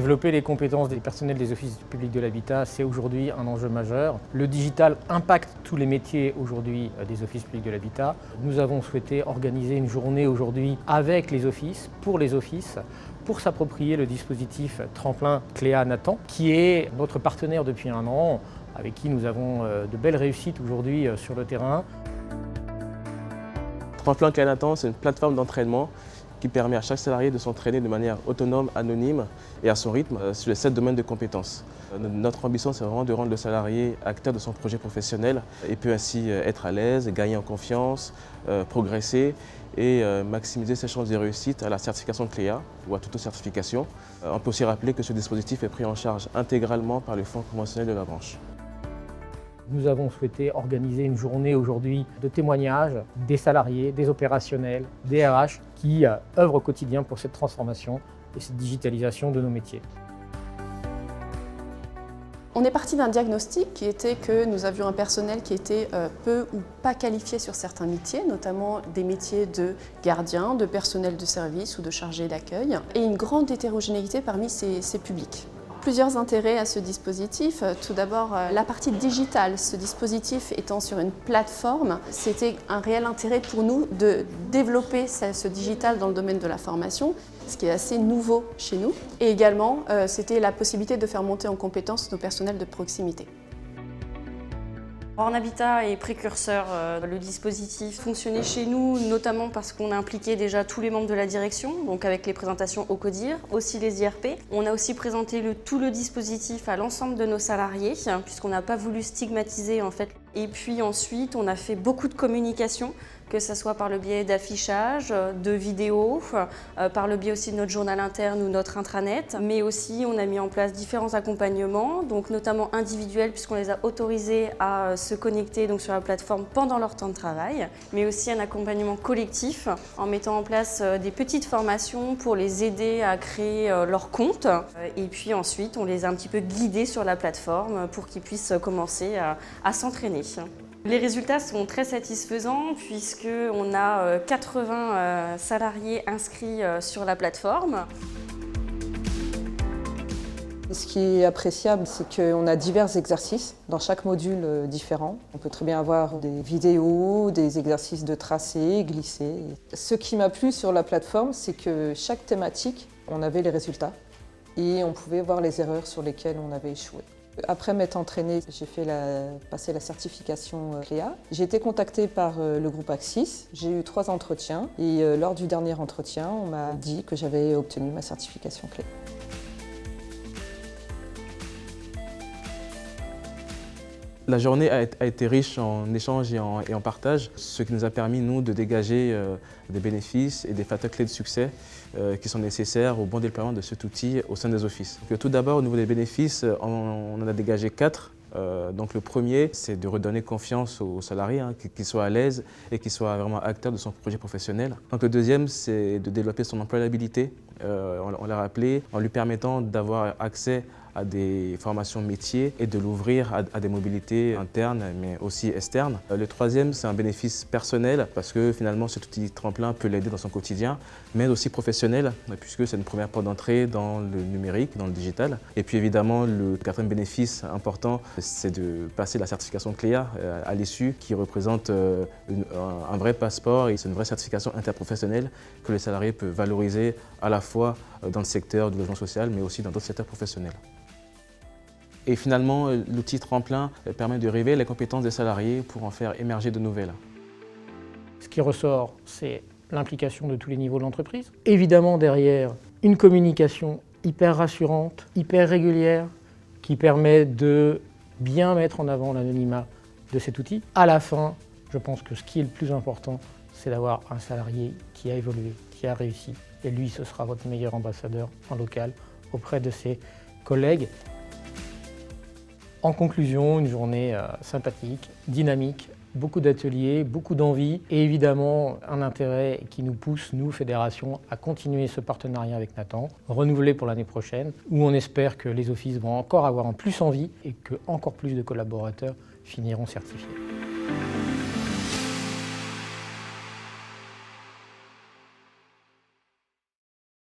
Développer les compétences des personnels des offices publics de l'habitat, c'est aujourd'hui un enjeu majeur. Le digital impacte tous les métiers aujourd'hui des offices publics de l'habitat. Nous avons souhaité organiser une journée aujourd'hui avec les offices, pour s'approprier le dispositif Tremplin Cléa Nathan, qui est notre partenaire depuis un an, avec qui nous avons de belles réussites aujourd'hui sur le terrain. Tremplin Cléa Nathan, c'est une plateforme d'entraînement qui permet à chaque salarié de s'entraîner de manière autonome, anonyme et à son rythme sur les 7 domaines de compétences. Notre ambition, c'est vraiment de rendre le salarié acteur de son projet professionnel et peut ainsi être à l'aise, gagner en confiance, progresser et maximiser ses chances de réussite à la certification Cléa ou à toute autre certification. On peut aussi rappeler que ce dispositif est pris en charge intégralement par le fonds conventionnel de la branche. Nous avons souhaité organiser une journée aujourd'hui de témoignages des salariés, des opérationnels, des RH qui œuvrent au quotidien pour cette transformation et cette digitalisation de nos métiers. On est parti d'un diagnostic qui était que nous avions un personnel qui était peu ou pas qualifié sur certains métiers, notamment des métiers de gardien, de personnel de service ou de chargé d'accueil, et une grande hétérogénéité parmi ces publics. Plusieurs intérêts à ce dispositif. Tout d'abord, la partie digitale. Ce dispositif étant sur une plateforme, c'était un réel intérêt pour nous de développer ce digital dans le domaine de la formation, ce qui est assez nouveau chez nous. Et également, c'était la possibilité de faire monter en compétence nos personnels de proximité. En Habitat est précurseur, le dispositif fonctionnait chez nous notamment parce qu'on a impliqué déjà tous les membres de la direction, donc avec les présentations au CODIR, aussi les IRP. On a aussi présenté tout le dispositif à l'ensemble de nos salariés, puisqu'on n'a pas voulu stigmatiser en fait. Et puis ensuite, on a fait beaucoup de communication, que ce soit par le biais d'affichage, de vidéos, par le biais aussi de notre journal interne ou notre intranet, mais aussi on a mis en place différents accompagnements, donc notamment individuels puisqu'on les a autorisés à se connecter donc sur la plateforme pendant leur temps de travail, mais aussi un accompagnement collectif en mettant en place des petites formations pour les aider à créer leur compte. Et puis ensuite, on les a un petit peu guidés sur la plateforme pour qu'ils puissent commencer à s'entraîner. Les résultats sont très satisfaisants puisqu'on a 80 salariés inscrits sur la plateforme. Ce qui est appréciable, c'est qu'on a divers exercices dans chaque module différent. On peut très bien avoir des vidéos, des exercices de tracé, glisser. Ce qui m'a plu sur la plateforme, c'est que chaque thématique, on avait les résultats et on pouvait voir les erreurs sur lesquelles on avait échoué. Après m'être entraînée, j'ai fait passer la certification Cléa. J'ai été contactée par le groupe Axis. J'ai eu 3 entretiens et lors du dernier entretien, on m'a dit que j'avais obtenu ma certification Cléa. La journée a été riche en échanges et en partage, ce qui nous a permis, nous, de dégager des bénéfices et des facteurs clés de succès qui sont nécessaires au bon déploiement de cet outil au sein des offices. Donc, tout d'abord, au niveau des bénéfices, on en a dégagé 4. Donc le premier, c'est de redonner confiance aux salariés, qu'ils soient à l'aise et qu'ils soient vraiment acteurs de son projet professionnel. Donc le deuxième, c'est de développer son employabilité, on l'a rappelé, en lui permettant d'avoir accès à des formations métiers et de l'ouvrir à des mobilités internes mais aussi externes. Le troisième, c'est un bénéfice personnel parce que finalement cet outil Tremplin peut l'aider dans son quotidien, mais aussi professionnel puisque c'est une première porte d'entrée dans le numérique, dans le digital. Et puis évidemment, le quatrième bénéfice important, c'est de passer la certification Cléa à l'issue qui représente un vrai passeport et c'est une vraie certification interprofessionnelle que les salariés peuvent valoriser à la fois dans le secteur du logement social mais aussi dans d'autres secteurs professionnels. Et finalement, l'outil Tremplin permet de révéler les compétences des salariés pour en faire émerger de nouvelles. Ce qui ressort, c'est l'implication de tous les niveaux de l'entreprise. Évidemment, derrière, une communication hyper rassurante, hyper régulière, qui permet de bien mettre en avant l'anonymat de cet outil. À la fin, je pense que ce qui est le plus important, c'est d'avoir un salarié qui a évolué, qui a réussi. Et lui, ce sera votre meilleur ambassadeur en local auprès de ses collègues. En conclusion, une journée sympathique, dynamique, beaucoup d'ateliers, beaucoup d'envie et évidemment un intérêt qui nous pousse, nous, Fédération, à continuer ce partenariat avec Nathan, renouvelé pour l'année prochaine, où on espère que les offices vont encore avoir en plus envie et que encore plus de collaborateurs finiront certifiés.